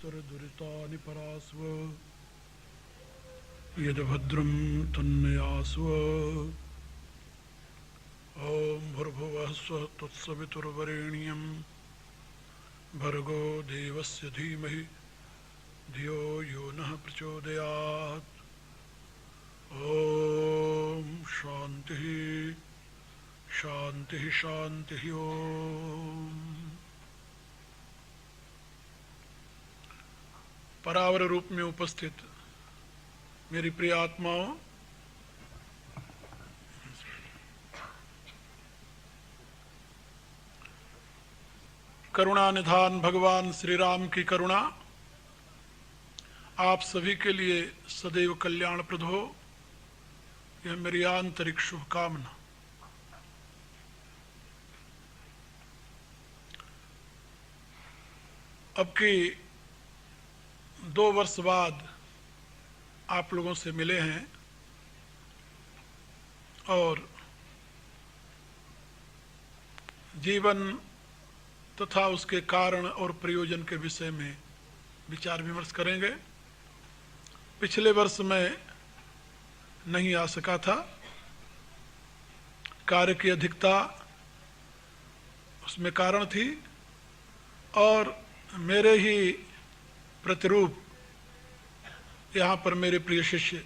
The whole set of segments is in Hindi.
दुरितानि परास्व यद्भद्रं तन्नयास्व। ॐ भूर्भुवः स्वः तत्सवितुर्वरेण्यं भर्गो देवस्य धीमहि धियो यो नः प्रचोदयात्। ॐ शान्तिः शान्तिः शान्तिः। ॐ परावर रूप में उपस्थित मेरी प्रिय आत्माओं, करुणा निधान भगवान श्री राम की करुणा आप सभी के लिए सदैव कल्याणप्रद हो, यह मेरी आंतरिक शुभकामना। अब की 2 वर्ष बाद आप लोगों से मिले हैं और जीवन तथा उसके कारण और प्रयोजन के विषय में विचार विमर्श करेंगे। पिछले वर्ष में नहीं आ सका था, कार्य की अधिकता उसमें कारण थी और मेरे ही प्रतिरूप यहाँ पर मेरे प्रिय शिष्य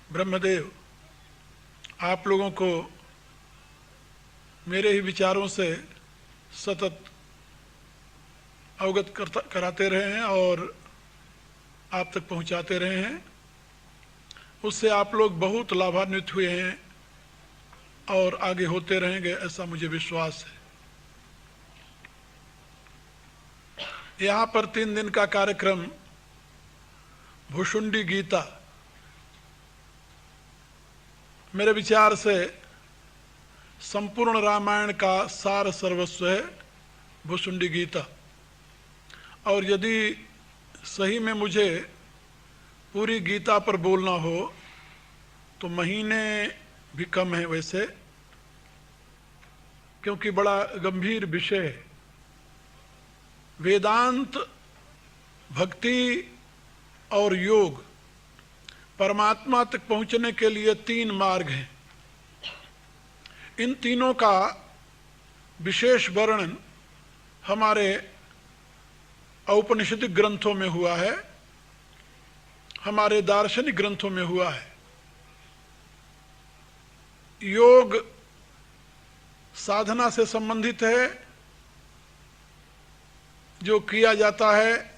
ब्रह्मदेव आप लोगों को मेरे ही विचारों से सतत अवगत कराते रहे हैं और आप तक पहुँचाते रहे हैं। उससे आप लोग बहुत लाभान्वित हुए हैं और आगे होते रहेंगे, ऐसा मुझे विश्वास है। यहाँ पर 3 दिन का कार्यक्रम भुशुंडी गीता मेरे विचार से संपूर्ण रामायण का सार सर्वस्व है, भुशुंडी गीता। और यदि सही में मुझे पूरी गीता पर बोलना हो तो महीने भी कम है वैसे, क्योंकि बड़ा गंभीर विषय है। वेदांत, भक्ति और योग, परमात्मा तक पहुंचने के लिए 3 मार्ग हैं। इन तीनों का विशेष वर्णन हमारे औपनिषदिक ग्रंथों में हुआ है, हमारे दार्शनिक ग्रंथों में हुआ है। योग साधना से संबंधित है, जो किया जाता है,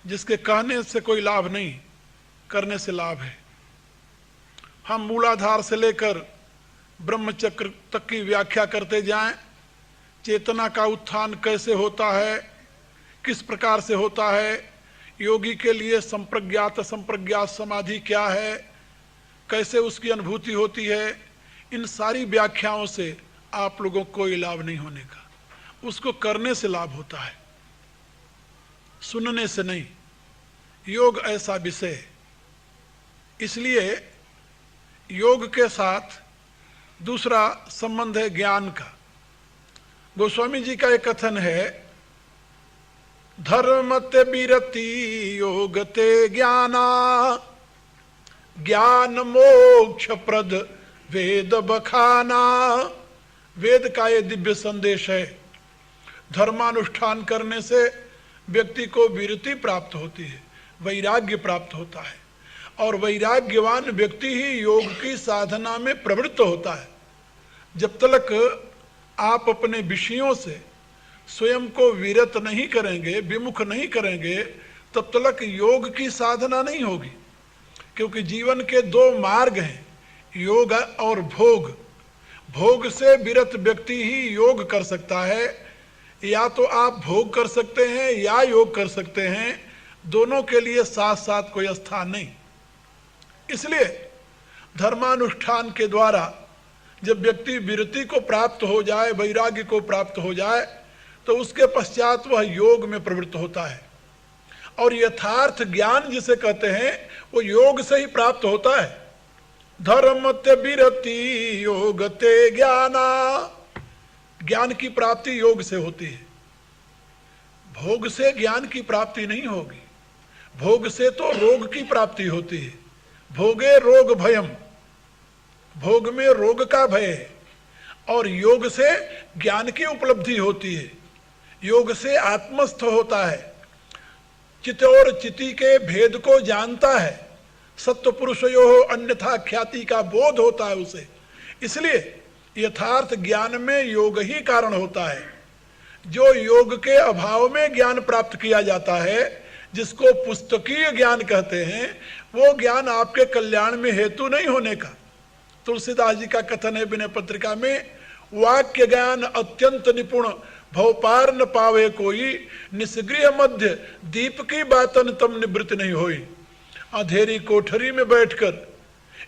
जिसके कहने से कोई लाभ नहीं, करने से लाभ है। हम मूलाधार से लेकर ब्रह्मचक्र तक की व्याख्या करते जाएं, चेतना का उत्थान कैसे होता है, किस प्रकार से होता है, योगी के लिए संप्रज्ञात असंप्रज्ञात समाधि क्या है, कैसे उसकी अनुभूति होती है, इन सारी व्याख्याओं से आप लोगों को कोई लाभ नहीं होने का। उसको करने से लाभ होता है, सुनने से नहीं। योग ऐसा विषय है, इसलिए योग के साथ दूसरा संबंध है ज्ञान का। गोस्वामी जी का एक कथन है, धर्मते विरति योगते ज्ञाना, ज्ञान मोक्ष प्रद वेद बखाना। वेद का ये दिव्य संदेश है, धर्मानुष्ठान करने से व्यक्ति को विरति प्राप्त होती है, वैराग्य प्राप्त होता है, और वैराग्यवान व्यक्ति ही योग की साधना में प्रवृत्त होता है। जब तक आप अपने विषयों से स्वयं को विरत नहीं करेंगे, विमुख नहीं करेंगे, तब तक योग की साधना नहीं होगी। क्योंकि जीवन के 2 मार्ग हैं, योग और भोग। भोग से विरत व्यक्ति ही योग कर सकता है। या तो आप भोग कर सकते हैं या योग कर सकते हैं, दोनों के लिए साथ साथ कोई स्थान नहीं। इसलिए धर्मानुष्ठान के द्वारा जब व्यक्ति विरति को प्राप्त हो जाए, वैराग्य को प्राप्त हो जाए, तो उसके पश्चात वह योग में प्रवृत्त होता है। और यथार्थ ज्ञान जिसे कहते हैं वो योग से ही प्राप्त होता है। धर्मते विरति योगते ज्ञाना, ज्ञान की प्राप्ति योग से होती है। भोग से ज्ञान की प्राप्ति नहीं होगी, भोग से तो रोग की प्राप्ति होती है। भोगे रोग भयम, भोग में रोग का भय है, और योग से ज्ञान की उपलब्धि होती है, योग से आत्मस्थ होता है, चित और चिति के भेद को जानता है, सत्व पुरुषयो अन्यथा ख्याति का बोध होता है उसे। इसलिए यथार्थ ज्ञान में योग ही कारण होता है। जो योग के अभाव में ज्ञान प्राप्त किया जाता है, जिसको पुस्तकीय ज्ञान कहते हैं, वो ज्ञान आपके कल्याण में हेतु नहीं होने का। तुलसीदास जी का कथन है विनय पत्रिका में, वाक्य ज्ञान अत्यंत निपुण भवपार न पावे कोई, निस्गृह मध्य दीप की बातन तम निवृत्त नहीं होई। अंधेरी कोठरी में बैठकर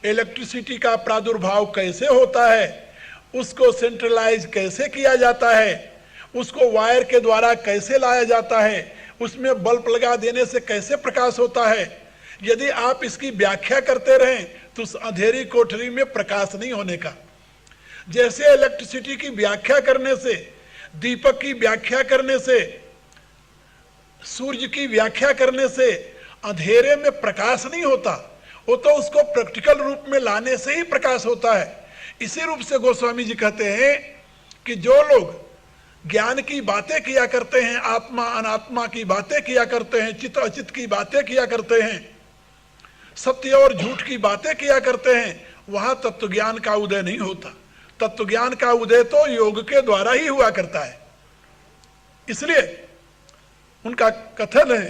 इलेक्ट्रिसिटी का प्रादुर्भाव कैसे होता है, उसको सेंट्रलाइज कैसे किया जाता है, उसको वायर के द्वारा कैसे लाया जाता है, उसमें बल्ब लगा देने से कैसे प्रकाश होता है, यदि आप इसकी व्याख्या करते रहें तो उस अंधेरी कोठरी में प्रकाश नहीं होने का। जैसे इलेक्ट्रिसिटी की व्याख्या करने से, दीपक की व्याख्या करने से, सूर्य की व्याख्या करने से अंधेरे में प्रकाश नहीं होता, वो तो उसको प्रैक्टिकल रूप में लाने से ही प्रकाश होता है। इसी रूप से गोस्वामी जी कहते हैं कि जो लोग ज्ञान की बातें किया करते हैं, आत्मा अनात्मा की बातें किया करते हैं, चित अचित की बातें किया करते हैं, सत्य और झूठ की बातें किया करते हैं, वहां तत्व ज्ञान का उदय नहीं होता। तत्व ज्ञान का उदय तो योग के द्वारा ही हुआ करता है। इसलिए उनका कथन है,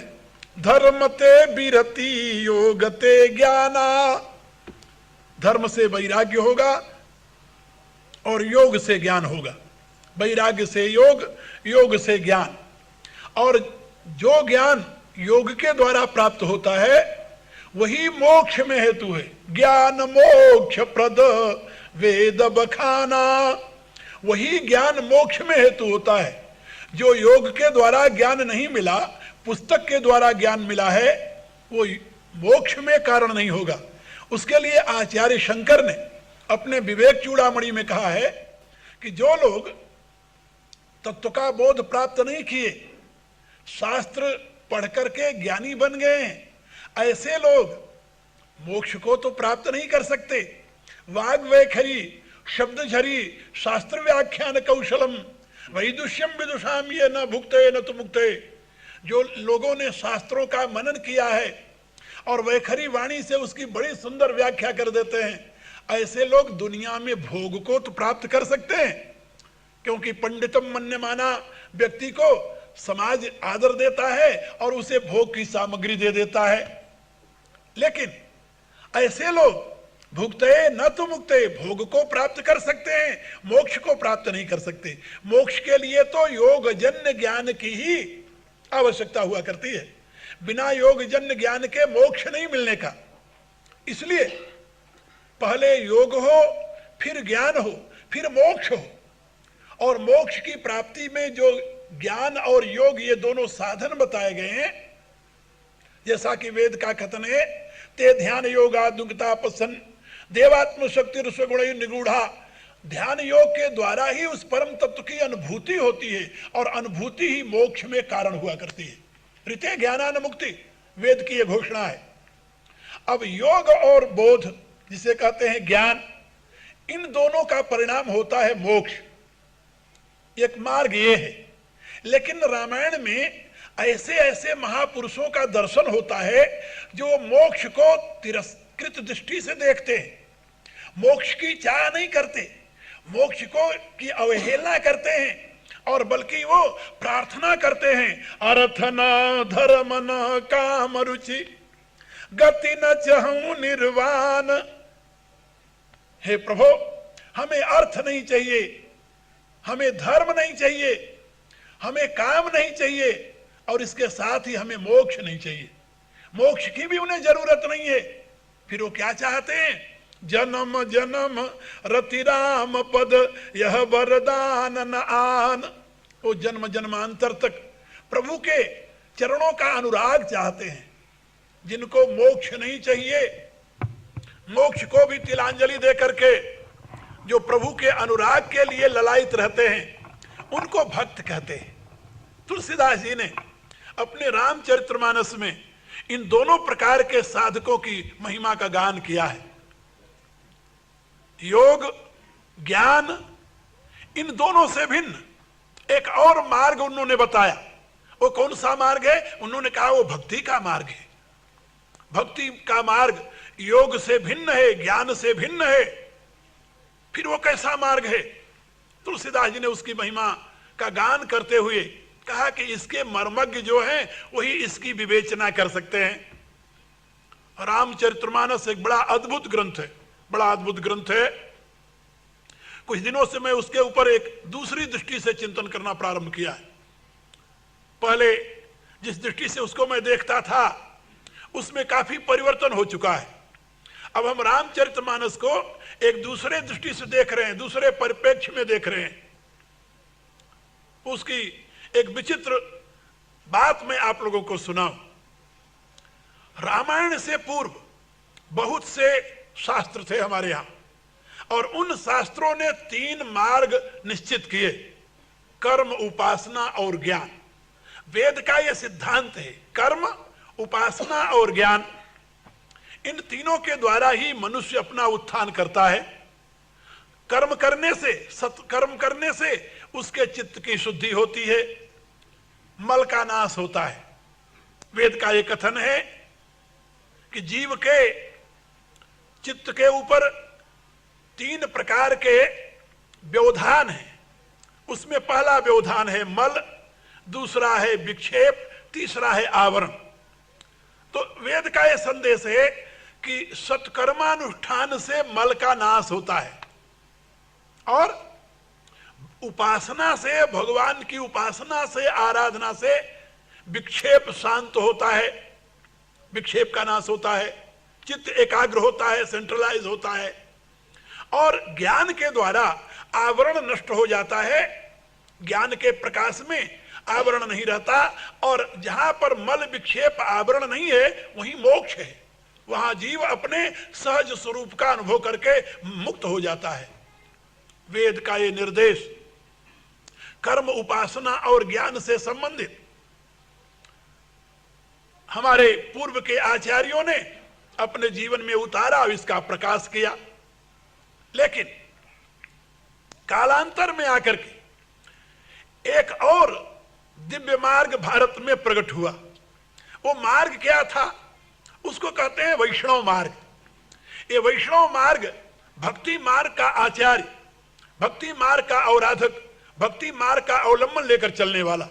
धर्मते विरति योगते ज्ञाना, धर्म से वैराग्य होगा और योग से ज्ञान होगा, वैराग्य से योग, योग से ज्ञान। और जो ज्ञान योग के द्वारा प्राप्त होता है वही मोक्ष में हेतु है। ज्ञान मोक्ष प्रद वेद बखाना, वही ज्ञान मोक्ष में हेतु होता है। जो योग के द्वारा ज्ञान नहीं मिला, पुस्तक के द्वारा ज्ञान मिला है, वो मोक्ष में कारण नहीं होगा। उसके लिए आचार्य शंकर ने अपने विवेक चूड़ामणि में कहा है कि जो लोग तत्व का बोध प्राप्त नहीं किए, शास्त्र पढ़ करके ज्ञानी बन गए हैं, ऐसे लोग मोक्ष को तो प्राप्त नहीं कर सकते। वाग वैखरी, शब्द झरी, शास्त्र व्याख्यान कौशलम, वैदुष्यम विदुषाम ये न भुक्ते न तो मुक्ते। जो लोगों ने शास्त्रों का मनन किया है और वैखरी वाणी से उसकी बड़ी सुंदर व्याख्या कर देते हैं, ऐसे लोग दुनिया में भोग को तो प्राप्त कर सकते हैं, क्योंकि पंडितम मन्यमाना व्यक्ति को समाज आदर देता है और उसे भोग की सामग्री दे देता है। लेकिन ऐसे लोग भुगते न तो मुक्ते, भोग को प्राप्त कर सकते हैं, मोक्ष को प्राप्त नहीं कर सकते। मोक्ष के लिए तो योग जन्य ज्ञान की ही आवश्यकता हुआ करती है, बिना योग जन्य ज्ञान के मोक्ष नहीं मिलने का। इसलिए पहले योग हो, फिर ज्ञान हो, फिर मोक्ष हो। और मोक्ष की प्राप्ति में जो ज्ञान और योग, ये दोनों साधन बताए गए हैं, जैसा कि वेद का कथन है, ते ध्यान योगा दुग्धा पसन देवात्म शक्ति रसगुण निगूढ़ा। ध्यान योग के द्वारा ही उस परम तत्व की अनुभूति होती है, और अनुभूति ही मोक्ष में कारण हुआ करती है। ऋते ज्ञानान मुक्ति, वेद की यह घोषणा है। अब योग और बोध, जिसे कहते हैं ज्ञान, इन दोनों का परिणाम होता है मोक्ष। एक मार्ग ये है। लेकिन रामायण में ऐसे ऐसे महापुरुषों का दर्शन होता है जो मोक्ष को तिरस्कृत दृष्टि से देखते हैं, मोक्ष की चाह नहीं करते, मोक्ष को की अवहेलना करते हैं, और बल्कि वो प्रार्थना करते हैं, अर्थ न धर्म न काम रुचि गति न चाहूं निर्वाण। हे प्रभु, हमें अर्थ नहीं चाहिए, हमें धर्म नहीं चाहिए, हमें काम नहीं चाहिए, और इसके साथ ही हमें मोक्ष नहीं चाहिए। मोक्ष की भी उन्हें जरूरत नहीं है। फिर वो क्या चाहते हैं? जन्म जन्म रति राम पद यह वरदान न आन। वो जन्म जन्मांतर तक प्रभु के चरणों का अनुराग चाहते हैं। जिनको मोक्ष नहीं चाहिए, मोक्ष को भी तिलांजलि दे करके जो प्रभु के अनुराग के लिए ललायित रहते हैं, उनको भक्त कहते हैं। तुलसीदास जी ने अपने रामचरितमानस में इन दोनों प्रकार के साधकों की महिमा का गान किया है। योग, ज्ञान, इन दोनों से भिन्न एक और मार्ग उन्होंने बताया। वो कौन सा मार्ग है? उन्होंने कहा वो भक्ति का मार्ग है। भक्ति का मार्ग योग से भिन्न है, ज्ञान से भिन्न है। फिर वो कैसा मार्ग है? तुलसीदास जी ने उसकी महिमा का गान करते हुए कहा कि इसके मर्मज्ञ जो हैं वही इसकी विवेचना कर सकते हैं। रामचरितमानस एक बड़ा अद्भुत ग्रंथ है, बड़ा अद्भुत ग्रंथ है। कुछ दिनों से मैं उसके ऊपर एक दूसरी दृष्टि से चिंतन करना प्रारंभ किया है। पहले जिस दृष्टि से उसको मैं देखता था उसमें काफी परिवर्तन हो चुका है। अब हम रामचरितमानस को एक दूसरे दृष्टि से देख रहे हैं, दूसरे परिप्रेक्ष्य में देख रहे हैं। उसकी एक विचित्र बात मैं आप लोगों को सुनाऊं। रामायण से पूर्व बहुत से शास्त्र थे हमारे यहां, और उन शास्त्रों ने 3 मार्ग निश्चित किए, कर्म, उपासना और ज्ञान। वेद का यह सिद्धांत है, कर्म, उपासना और ज्ञान, इन तीनों के द्वारा ही मनुष्य अपना उत्थान करता है। कर्म करने से, सत्कर्म करने से उसके चित्त की शुद्धि होती है, मल का नाश होता है। वेद का यह कथन है कि जीव के चित्त के ऊपर 3 प्रकार के व्यवधान हैं। उसमें पहला व्यवधान है मल, दूसरा है विक्षेप, तीसरा है आवरण। तो वेद का यह संदेश है कि सत्कर्मानुष्ठान से मल का नाश होता है, और उपासना से, भगवान की उपासना से, आराधना से विक्षेप शांत होता है, विक्षेप का नाश होता है, चित्त एकाग्र होता है, सेंट्रलाइज होता है, और ज्ञान के द्वारा आवरण नष्ट हो जाता है। ज्ञान के प्रकाश में आवरण नहीं रहता, और जहां पर मल, विक्षेप, आवरण नहीं है वहीं मोक्ष है। वहां जीव अपने सहज स्वरूप का अनुभव करके मुक्त हो जाता है। वेद का ये निर्देश कर्म, उपासना और ज्ञान से संबंधित हमारे पूर्व के आचार्यों ने अपने जीवन में उतारा और इसका प्रकाश किया। लेकिन कालांतर में आकर के एक और दिव्य मार्ग भारत में प्रकट हुआ। वो मार्ग क्या था? उसको कहते हैं वैष्णव मार्ग। ये वैष्णव मार्ग भक्ति मार्ग का आचार्य, भक्ति मार्ग का औराधक, भक्ति मार्ग का अवलंबन लेकर चलने वाला,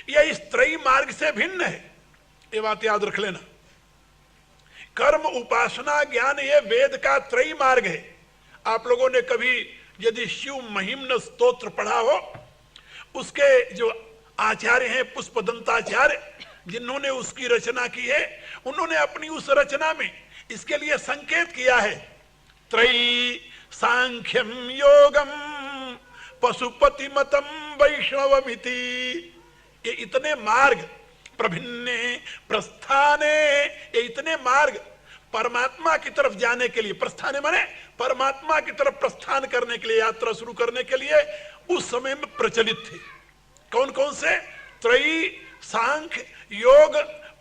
यह इस त्रयी मार्ग से भिन्न है। ये बात याद रख लेना। कर्म, उपासना, ज्ञान, ये वेद का त्रयी मार्ग है। आप लोगों ने कभी यदि शिव महिम्न स्तोत्र पढ़ा हो, उसके जो आचार्य हैं पुष्पदंताचार्य, जिन्होंने उसकी रचना की है, उन्होंने अपनी उस रचना में इसके लिए संकेत किया है, त्रयी सांख्यम योगम पशुपति मतम वैष्णवमिति। ये इतने मार्ग, प्रभिन्ने प्रस्थाने, ये इतने मार्ग परमात्मा की तरफ जाने के लिए, प्रस्थाने माने परमात्मा की तरफ प्रस्थान करने के लिए, यात्रा शुरू करने के लिए उस समय में प्रचलित थे। कौन कौन से? त्रयी, सांख्य, योग,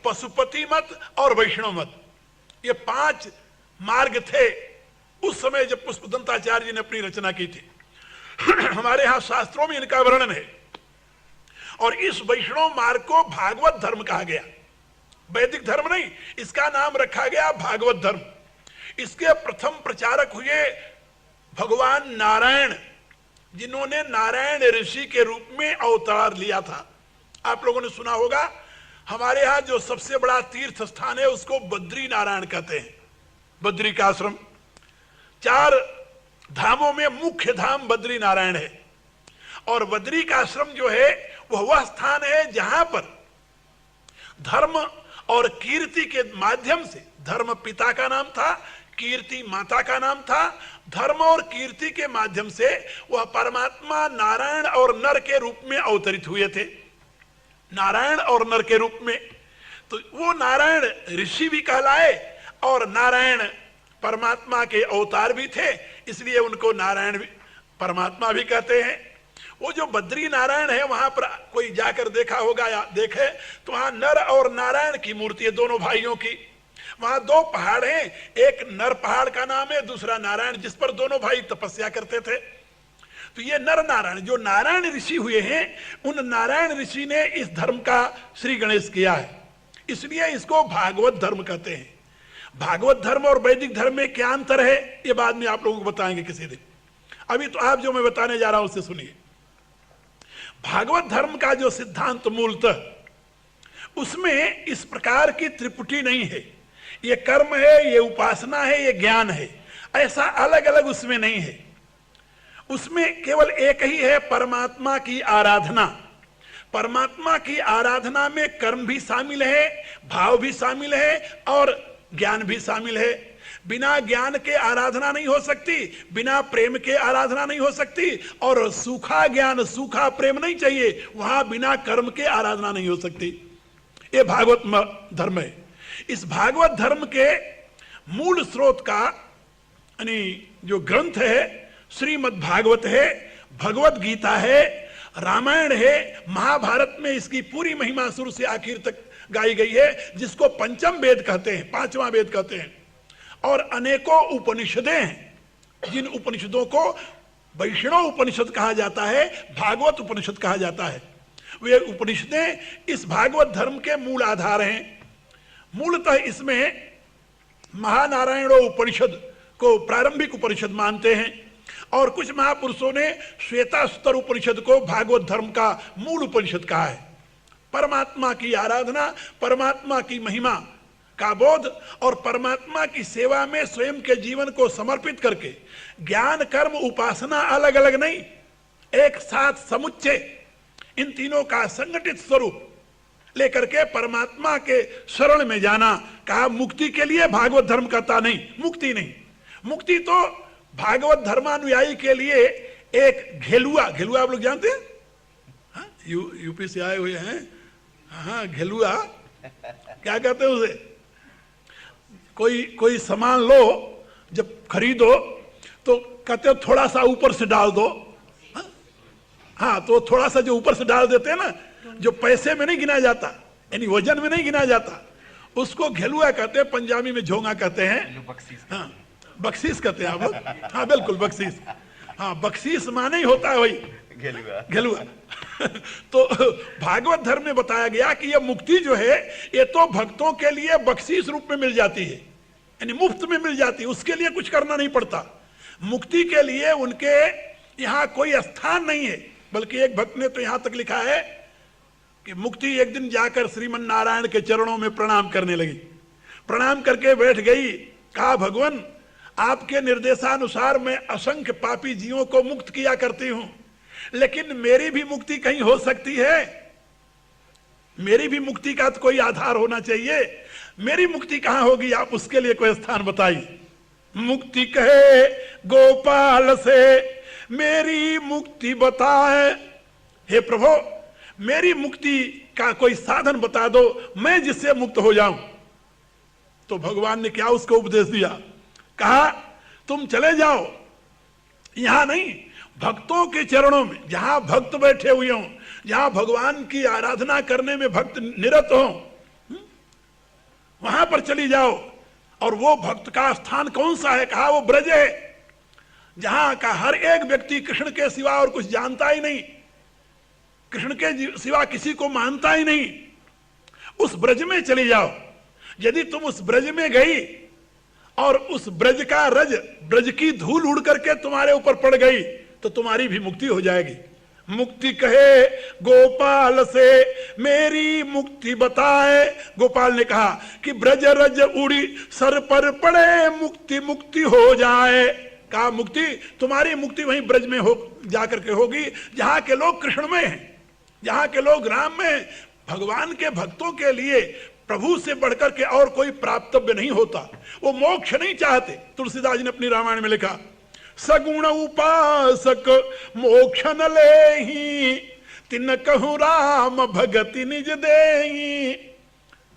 पशुपति मत और वैष्णव मत। ये 5 मार्ग थे उस समय जब पुष्पदंताचार्य जी ने अपनी रचना की थी। हमारे यहां शास्त्रों में इनका वर्णन है, और इस वैष्णव मार्ग को भागवत धर्म कहा गया। वैदिक धर्म नहीं, इसका नाम रखा गया भागवत धर्म। इसके प्रथम प्रचारक हुए भगवान नारायण, जिन्होंने नारायण ऋषि के रूप में अवतार लिया था। आप लोगों ने सुना होगा, हमारे यहां जो सबसे बड़ा तीर्थ स्थान है उसको बद्री नारायण कहते हैं। बद्री का आश्रम, 4 धामों में मुख्य धाम बद्री नारायण है। और बद्री का आश्रम जो है वह स्थान है जहां पर धर्म और कीर्ति के माध्यम से, धर्म पिता का नाम था, कीर्ति माता का नाम था, धर्म और कीर्ति के माध्यम से वह परमात्मा नारायण और नर के रूप में अवतरित हुए थे। नारायण और नर के रूप में, तो वो नारायण ऋषि भी कहलाए और नारायण परमात्मा के अवतार भी थे, इसलिए उनको नारायण भी, परमात्मा भी कहते हैं। वो जो बद्री नारायण है वहां पर कोई जाकर देखा होगा या देखे तो वहां नर और नारायण की मूर्ति है, दोनों भाइयों की। वहां दो पहाड़ हैं, एक नर पहाड़ का नाम है, दूसरा नारायण, जिस पर दोनों भाई तपस्या करते थे। तो ये नर नारायण जो नारायण ऋषि हुए हैं, उन नारायण ऋषि ने इस धर्म का श्री गणेश किया है, इसलिए इसको भागवत धर्म कहते हैं। भागवत धर्म और वैदिक धर्म में क्या अंतर है ये बाद में आप लोगों को बताएंगे किसी दिन। अभी तो आप जो मैं बताने जा रहा हूं उससे सुनिए। भागवत धर्म का जो सिद्धांत मूलतः, उसमें इस प्रकार की त्रिपुटी नहीं है, ये कर्म है, ये उपासना है, ये ज्ञान है, ऐसा अलग अलग उसमें नहीं है। उसमें केवल एक ही है, परमात्मा की आराधना। परमात्मा की आराधना में कर्म भी शामिल है, भाव भी शामिल है और ज्ञान भी शामिल है। बिना ज्ञान के आराधना नहीं हो सकती, बिना प्रेम के आराधना नहीं हो सकती, और सूखा ज्ञान सूखा प्रेम नहीं चाहिए, वहां बिना कर्म के आराधना नहीं हो सकती। ये भागवत धर्म है। इस भागवत धर्म के मूल स्रोत का यानी जो ग्रंथ है, श्रीमद् भागवत है, भगवत गीता है, रामायण है, महाभारत में इसकी पूरी महिमा शुरू से आखिर तक गाई गई है, जिसको पंचम वेद कहते हैं, पांचवा वेद कहते हैं। और अनेकों उपनिषदें हैं, जिन उपनिषदों को वैष्णव उपनिषद कहा जाता है, भागवत उपनिषद कहा जाता है। वे उपनिषदें इस भागवत धर्म के मूल आधार हैं। मूलतः इसमें महानारायण उपनिषद को प्रारंभिक उपनिषद मानते हैं, और कुछ महापुरुषों ने श्वेतास्तर उपनिषद को भागवत धर्म का मूल उपनिषद कहा है। परमात्मा की आराधना, परमात्मा की महिमा का बोध और परमात्मा की सेवा में स्वयं के जीवन को समर्पित करके ज्ञान कर्म उपासना अलग अलग नहीं, एक साथ समुच्चय इन तीनों का संगठित स्वरूप लेकर के परमात्मा के शरण में जाना कहा। मुक्ति के लिए भागवत धर्म कहता नहीं, मुक्ति नहीं। मुक्ति तो भागवत धर्मानुयायी के लिए एक घेलुआ, घेलुआ आप लोग जानते हैं, हाँ? यूपी से आए हुए हैं, हाँ घेलुआ क्या कहते हैं उसे? कोई सामान लो, जब खरीदो तो कहते हो थोड़ा सा ऊपर से डाल दो, हाँ तो थोड़ा सा जो ऊपर से डाल देते हैं ना, जो पैसे में नहीं गिना जाता, यानी वजन में नहीं गिना जाता, उसको घेलुआ कहते हैं, पंजाबी में झोंगा कहते हैं, हाँ बख्शीश कहते हैं आप लोग, हाँ बिल्कुल बख्शीश, हाँ बख्शीश माने ही होता है वही घेलुआ। तो भागवत धर्म में बताया गया कि यह मुक्ति जो है ये तो भक्तों के लिए बख्शीश रूप में मिल जाती है, यानी मुफ्त में मिल जाती है, उसके लिए कुछ करना नहीं पड़ता। मुक्ति के लिए उनके यहाँ कोई स्थान नहीं है, बल्कि एक भक्त ने तो यहाँ तक लिखा है कि मुक्ति एक दिन जाकर श्रीमन नारायण के चरणों में प्रणाम करने लगी, प्रणाम करके बैठ गई, कहा भगवान आपके निर्देशानुसार मैं असंख्य पापी जीवों को मुक्त किया करती हूं, लेकिन मेरी भी मुक्ति कहीं हो सकती है, मेरी भी मुक्ति का तो कोई आधार होना चाहिए, मेरी मुक्ति कहां होगी, आप उसके लिए कोई स्थान बताइए। मुक्ति कहे गोपाल से मेरी मुक्ति बताए, हे प्रभु मेरी मुक्ति का कोई साधन बता दो, मैं जिससे मुक्त हो जाऊं। तो भगवान ने क्या उसको उपदेश दिया, कहा तुम चले जाओ, यहां नहीं भक्तों के चरणों में, जहां भक्त बैठे हुए हों, जहां भगवान की आराधना करने में भक्त निरत हों, वहां पर चली जाओ। और वो भक्त का स्थान कौन सा है, कहा वो ब्रज है, जहां का हर एक व्यक्ति कृष्ण के सिवा और कुछ जानता ही नहीं, कृष्ण के सिवा किसी को मानता ही नहीं, उस ब्रज में चली जाओ। यदि तुम उस ब्रज में गई और उस ब्रज का रज, ब्रज की धूल उड़ करके तुम्हारे ऊपर पड़ गई, तो तुम्हारी भी मुक्ति हो जाएगी। मुक्ति कहे गोपाल से मेरी मुक्ति बताए, गोपाल ने कहा कि ब्रज रज उड़ी सर पर पड़े, मुक्ति मुक्ति हो जाए। कहा मुक्ति तुम्हारी मुक्ति वहीं ब्रज में हो जाकर के होगी, जहां के लोग कृष्ण में हैं, जहां के लोग राम में हैं। भगवान के भक्तों के लिए प्रभु से बढ़कर के और कोई प्राप्तव्य नहीं होता, वो मोक्ष नहीं चाहते। तुलसीदास जी ने अपनी रामायण में लिखा, सगुण उपासक मोक्ष न लेहि, तिन कहु राम भगति निज देहि।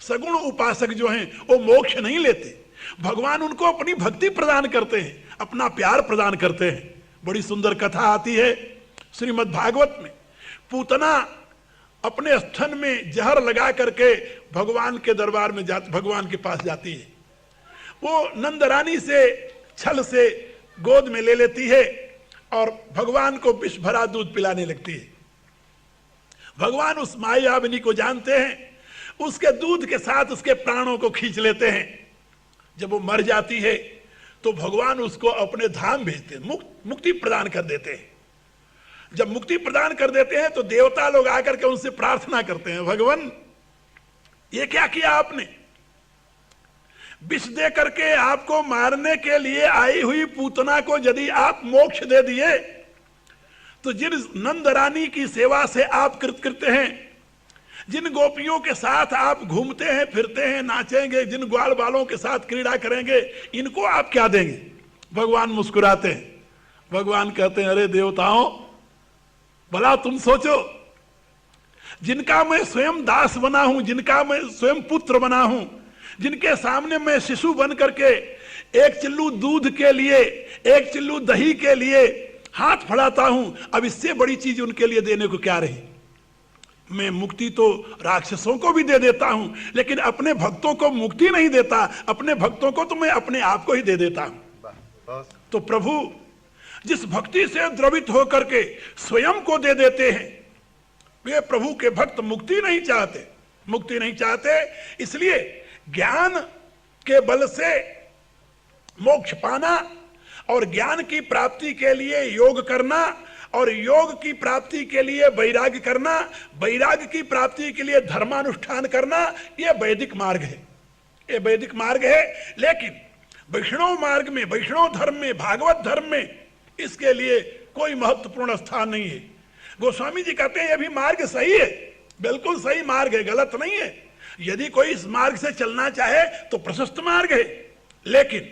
सगुण उपासक जो हैं वो मोक्ष नहीं लेते, भगवान उनको अपनी भक्ति प्रदान करते हैं, अपना प्यार प्रदान करते हैं। बड़ी सुंदर कथा आती है, श्रीमद् भागवत में पूतना अपने स्तन में जहर लगा करके भगवान के दरबार में जाती, भगवान के पास जाती है। वो नंद रानी से छल से गोद में ले लेती है और भगवान को विष भरा दूध पिलाने लगती है। भगवान उस मायाविनी को जानते हैं, उसके दूध के साथ उसके प्राणों को खींच लेते हैं। जब वो मर जाती है तो भगवान उसको अपने धाम भेजते हैं, मुक्ति प्रदान कर देते हैं। जब मुक्ति प्रदान कर देते हैं तो देवता लोग आकर के उनसे प्रार्थना करते हैं, भगवान ये क्या किया आपने? विष दे करके आपको मारने के लिए आई हुई पूतना को यदि आप मोक्ष दे दिए तो जिन नंद रानी की सेवा से आप कृतकृत्य हैं, जिन गोपियों के साथ आप घूमते हैं फिरते हैं, नाचेंगे, जिन ग्वाल बालों के साथ क्रीड़ा करेंगे, इनको आप क्या देंगे? भगवान मुस्कुराते हैं। भगवान कहते हैं, अरे देवताओं, भला तुम सोचो, जिनका मैं स्वयं दास बना हूं, जिनका मैं स्वयं पुत्र बना हूं, जिनके सामने मैं शिशु बन करके एक चिल्लू दूध के लिए, एक चिल्लू दही के लिए हाथ फैलाता हूं, अब इससे बड़ी चीज उनके लिए देने को क्या रही? मैं मुक्ति तो राक्षसों को भी दे देता हूं, लेकिन अपने भक्तों को मुक्ति नहीं देता। अपने भक्तों को तो मैं अपने आप को ही दे देता हूं। तो प्रभु जिस भक्ति से द्रवित होकर के स्वयं को दे देते हैं, वे प्रभु के भक्त मुक्ति नहीं चाहते, मुक्ति नहीं चाहते। इसलिए ज्ञान के बल से मोक्ष पाना और ज्ञान की प्राप्ति के लिए योग करना और योग की प्राप्ति के लिए वैराग्य करना, वैराग्य की प्राप्ति के लिए धर्मानुष्ठान करना, यह वैदिक मार्ग है, यह वैदिक मार्ग है। लेकिन वैष्णव मार्ग में, वैष्णव धर्म में, भागवत धर्म में इसके लिए कोई महत्वपूर्ण स्थान नहीं है। गोस्वामी जी कहते हैं यह भी मार्ग सही है, बिल्कुल सही मार्ग है, गलत नहीं है। यदि कोई इस मार्ग से चलना चाहे तो प्रशस्त मार्ग है, लेकिन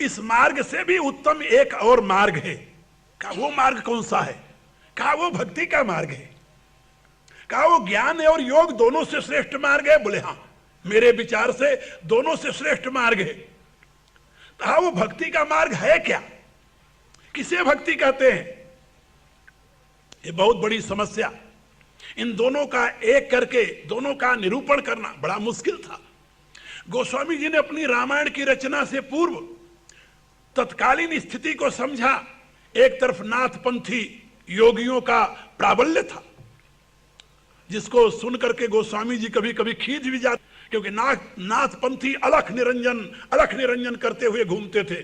इस मार्ग से भी उत्तम एक और मार्ग है। कहा वो मार्ग कौन सा है? कहा वो भक्ति का मार्ग है। कहा वो ज्ञान और योग दोनों से श्रेष्ठ मार्ग है? बोले हाँ, मेरे विचार से दोनों से श्रेष्ठ मार्ग है। कहा वो भक्ति का मार्ग है क्या? किसे भक्ति कहते हैं? ये बहुत बड़ी समस्या। इन दोनों का एक करके दोनों का निरूपण करना बड़ा मुश्किल था। गोस्वामी जी ने अपनी रामायण की रचना से पूर्व तत्कालीन स्थिति को समझा। एक तरफ नाथपंथी योगियों का प्राबल्य था, जिसको सुन करके गोस्वामी जी कभी कभी खींच भी जाते, क्योंकि नाथपंथी अलख निरंजन करते हुए घूमते थे।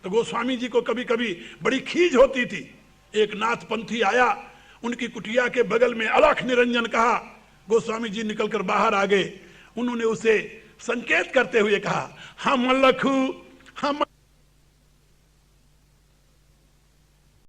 तो गोस्वामी जी को कभी कभी बड़ी खींच होती थी। एक नाथपंथी आया, उनकी कुटिया के बगल में अलख निरंजन कहा। गोस्वामी जी निकलकर बाहर आ गए। उन्होंने उसे संकेत करते हुए कहा, हम लखू